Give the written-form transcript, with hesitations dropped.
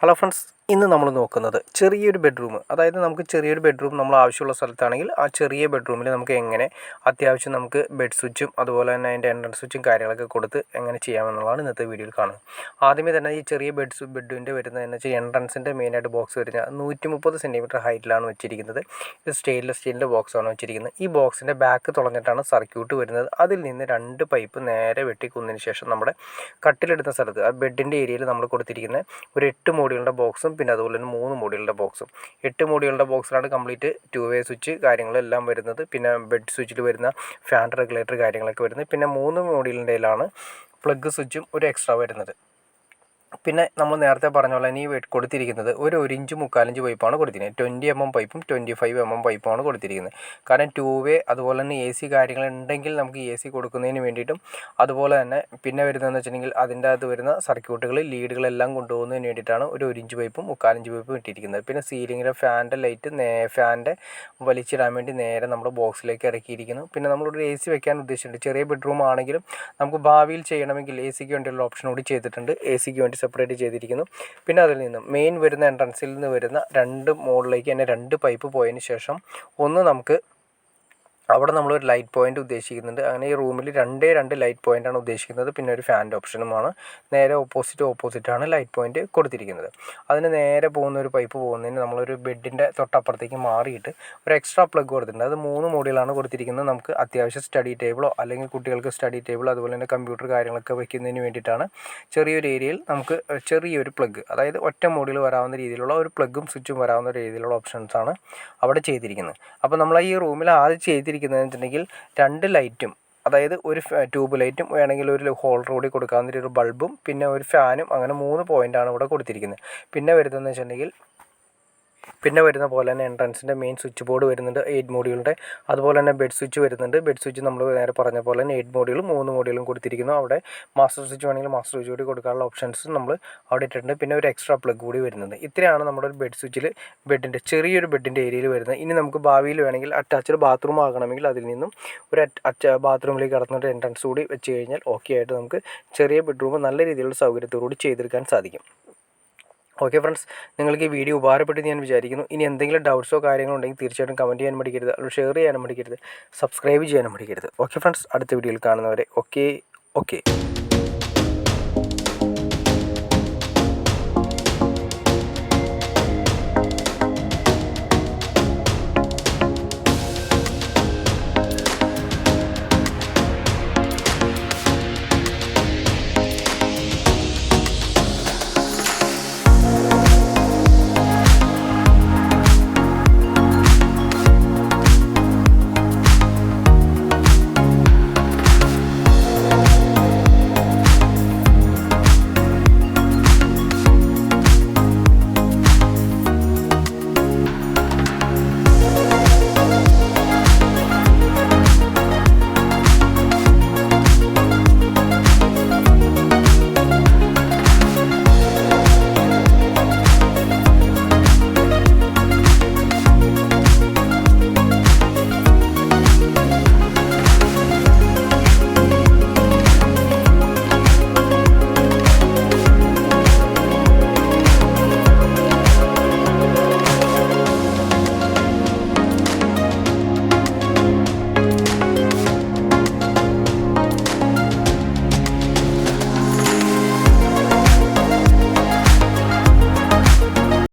Hello friends, ഇന്ന് നമ്മൾ നോക്കുന്നത് ചെറിയൊരു ബെഡ്റൂം. അതായത് നമുക്ക് ചെറിയൊരു ബെഡ്റൂം നമ്മൾ ആവശ്യമുള്ള സ്ഥലത്താണെങ്കിൽ ആ ചെറിയ ബെഡ്റൂമിൽ നമുക്ക് എങ്ങനെ അത്യാവശ്യം നമുക്ക് ബെഡ് സ്വിച്ചും അതുപോലെ തന്നെ അതിൻ്റെ എൻട്രൻസ് സ്വിച്ചും കാര്യങ്ങളൊക്കെ കൊടുത്ത് എങ്ങനെ ചെയ്യാമെന്നുള്ളതാണ് ഇന്നത്തെ വീഡിയോയിൽ കാണുന്നത്. ആദ്യമേ തന്നെ ഈ ചെറിയ ബെഡിൻ്റെ വരുന്നതെന്ന് വെച്ചാൽ എൻട്രൻസിൻ്റെ മെയിനായിട്ട് ബോക്സ് വരുന്നത് 130 സെൻറ്റിമീറ്റർ ഹൈറ്റിലാണ് വെച്ചിരിക്കുന്നത്. ഇത് സ്റ്റെയിൻലെസ് സ്റ്റീലിൻ്റെ ബോക്സാണ് വെച്ചിരിക്കുന്നത്. ഈ ബോക്സിൻ്റെ ബാക്ക് തുളഞ്ഞിട്ടാണ് സർക്യൂട്ട് വരുന്നത്. അതിൽ നിന്ന് 2 പൈപ്പ് നേരെ വെട്ടിക്കുന്നതിന് ശേഷം നമ്മുടെ കട്ടിലെടുത്ത സ്ഥലത്ത് ആ ബെഡിൻ്റെ ഏരിയയിൽ നമ്മൾ കൊടുത്തിരിക്കുന്ന ഒരു 8 മോഡുകളുടെ ബോക്സും പിന്നെ അതുപോലെ തന്നെ 3 മോഡുകളുടെ ബോക്സും. 8 മോഡുകളുടെ ബോക്സിലാണ് കംപ്ലീറ്റ് 2 വേ സ്വിച്ച് കാര്യങ്ങളെല്ലാം വരുന്നത്. പിന്നെ ബെഡ് സ്വിച്ചിൽ വരുന്ന ഫാൻ റെഗുലേറ്റർ കാര്യങ്ങളൊക്കെ വരുന്നത്. പിന്നെ 3 മോഡുകളുടെയിലാണ് പ്ലഗ് സ്വിച്ചും ഒരു എക്സ്ട്രാ വരുന്നത്. പിന്നെ നമ്മൾ നേരത്തെ പറഞ്ഞ പോലെ ഈ കൊടുത്തിരിക്കുന്നത് ഒരു 1 ഇഞ്ച് 3/4 ഇഞ്ച് പൈപ്പാണ് കൊടുത്തിരിക്കുന്നത്. 20 mm പൈപ്പും 25 mm പൈപ്പുമാണ് കൊടുത്തിരിക്കുന്നത്. കാരണം 2 വേ അതുപോലെ തന്നെ AC കാര്യങ്ങളുണ്ടെങ്കിൽ നമുക്ക് AC കൊടുക്കുന്നതിന് വേണ്ടിയിട്ടും അതുപോലെ തന്നെ പിന്നെ വരുന്നതെന്ന് വെച്ചിട്ടുണ്ടെങ്കിൽ അതിൻ്റെ അകത്ത് വരുന്ന സർക്യൂട്ടുകൾ ലീഡുകളെല്ലാം കൊണ്ടുപോകുന്നതിന് വേണ്ടിയിട്ടാണ് ഒരു 1 ഇഞ്ച് പൈപ്പും 3/4 ഇഞ്ച് പൈപ്പും ഇട്ടിരിക്കുന്നത്. പിന്നെ സീലിങ്ങിലെ ഫാൻ്റെ ലൈറ്റ് ഫാൻ്റെ വലിച്ചിടാൻ വേണ്ടി നേരെ നമ്മുടെ ബോക്സിലേക്ക് ഇറക്കിയിരിക്കുന്നു. പിന്നെ നമ്മളൊരു AC വെക്കാൻ ഉദ്ദേശിച്ചിട്ടുണ്ട്. ചെറിയ ബെഡ്റൂം ആണെങ്കിലും നമുക്ക് ഭാവിയിൽ ചെയ്യണമെങ്കിൽ ACക്ക് വേണ്ടിയുള്ള ഓപ്ഷൻ കൂടി ചെയ്തിട്ടുണ്ട്. ACക്ക് വേണ്ടി സെപ്പറേറ്റ് ചെയ്തിരിക്കുന്നു. പിന്നെ അതിൽ നിന്നും മെയിൻ വരുന്ന എൻട്രൻസിൽ നിന്ന് വരുന്ന 2 മോളിലേക്ക് തന്നെ 2 പൈപ്പ് പോയതിന് ശേഷം ഒന്ന് നമുക്ക് അവിടെ നമ്മളൊരു ലൈറ്റ് പോയിൻ്റ് ഉദ്ദേശിക്കുന്നുണ്ട്. അങ്ങനെ ഈ റൂമിൽ 2 ലൈറ്റ് പോയിൻ്റാണ് ഉദ്ദേശിക്കുന്നത്. പിന്നെ ഒരു ഫാൻ്റെ ഓപ്ഷനുമാണ്. നേരെ ഓപ്പോസിറ്റാണ് ലൈറ്റ് പോയിൻ്റ് കൊടുത്തിരിക്കുന്നത്. അതിന് നേരെ പോകുന്ന ഒരു പൈപ്പ് പോകുന്നതിന് നമ്മളൊരു ബെഡിൻ്റെ തൊട്ടപ്പുറത്തേക്ക് മാറിയിട്ട് ഒരു എക്സ്ട്രാ പ്ലഗ് കൊടുത്തിട്ടുണ്ട്. അത് 3 മോഡിലാണ് കൊടുത്തിരിക്കുന്നത്. നമുക്ക് അത്യാവശ്യം സ്റ്റഡി ടേബിളോ അല്ലെങ്കിൽ കുട്ടികൾക്ക് സ്റ്റഡി ടേബിൾ അതുപോലെ തന്നെ കമ്പ്യൂട്ടർ കാര്യങ്ങളൊക്കെ വയ്ക്കുന്നതിന് വേണ്ടിയിട്ടാണ് ചെറിയൊരു ഏരിയയിൽ നമുക്ക് ചെറിയൊരു പ്ലഗ്, അതായത് ഒറ്റ മോഡിൽ വരാവുന്ന രീതിയിലുള്ള ഒരു പ്ലഗും സ്വിച്ചും വരാവുന്ന രീതിയിലുള്ള ഓപ്ഷൻസാണ് അവിടെ ചെയ്തിരിക്കുന്നത്. അപ്പോൾ നമ്മൾ ഈ റൂമിൽ ആദ്യം ചെയ്തിരിക്കുന്നതെന്ന് വെച്ചിട്ടുണ്ടെങ്കിൽ 2 ലൈറ്റും, അതായത് ഒരു ട്യൂബ് ലൈറ്റും വേണമെങ്കിൽ ഒരു ഹോൾഡർ കൂടി കൊടുക്കാവുന്ന ഒരു ബൾബും പിന്നെ ഒരു ഫാനും, അങ്ങനെ 3 പോയിൻ്റാണ് ഇവിടെ കൊടുത്തിരിക്കുന്നത്. പിന്നെ വരുന്നതെന്ന് വെച്ചിട്ടുണ്ടെങ്കിൽ വരുന്ന പോലെ തന്നെ എൻട്രൻസിൻ്റെ മെയിൻ സ്വിച്ച് ബോർഡ് വരുന്നുണ്ട് 8 മോഡ്യൂളിൻ്റെ. അതുപോലെ തന്നെ ബെഡ് സ്വിച്ച് വരുന്നുണ്ട്. ബെഡ് സ്വിച്ച് നമ്മൾ നേരെ പറഞ്ഞ പോലെ തന്നെ 8 മോഡ്യൂളും 3 മോഡ്യൂളും കൊടുത്തിരിക്കുന്നു. അവിടെ മാസ്റ്റർ സ്വിച്ച് വേണമെങ്കിൽ മാസ്റ്റർ സ്വിച്ച് കൂടി കൊടുക്കാനുള്ള ഓപ്ഷൻസ് നമ്മൾ അവിടെ ഇട്ടിട്ടുണ്ട്. പിന്നെ ഒരു എക്സ്ട്രാ പ്ലഗ് കൂടി വരുന്നുണ്ട്. ഇത്രയാണ് നമ്മുടെ ഒരു ബെഡ് സ്വിച്ചിൽ ചെറിയൊരു ബെഡിൻ്റെ ഏരിയയിൽ വരുന്നത്. ഇനി നമുക്ക് ഭാവിയിൽ വേണമെങ്കിൽ അറ്റാച്ച്ഡ് ബാത്റൂം ആകണമെങ്കിൽ അതിൽ നിന്നും ഒരു ബാത്റൂമിലേക്ക് കടന്നിട്ട് എൻട്രൻസ് കൂടി വെച്ച് കഴിഞ്ഞാൽ ഓക്കെ ആയിട്ട് നമുക്ക് ചെറിയ ബെഡ്റൂം നല്ല രീതിയിലുള്ള സൗകര്യത്തോടുകൂടി ചെയ്തെടുക്കാൻ സാധിക്കും. ഓക്കെ ഫ്രണ്ട്സ്, നിങ്ങൾക്ക് ഈ വീഡിയോ ഉപകാരപ്പെട്ടെന്ന് ഞാൻ വിചാരിക്കുന്നു. ഇനി എന്തെങ്കിലും ഡൗട്ട്സോ കാര്യങ്ങളോ ഉണ്ടെങ്കിൽ തീർച്ചയായിട്ടും കമൻറ്റ് ചെയ്യാൻ മടിക്കരുത്, അല്ലെങ്കിൽ ഷെയർ ചെയ്യാനും മടിക്കരുത്, സബ്സ്ക്രൈബ് ചെയ്യാനും മടിക്കരുത്. ഓക്കെ ഫ്രണ്ട്സ്, അടുത്ത വീഡിയോയിൽ കാണുന്നവരെ ഓക്കെ.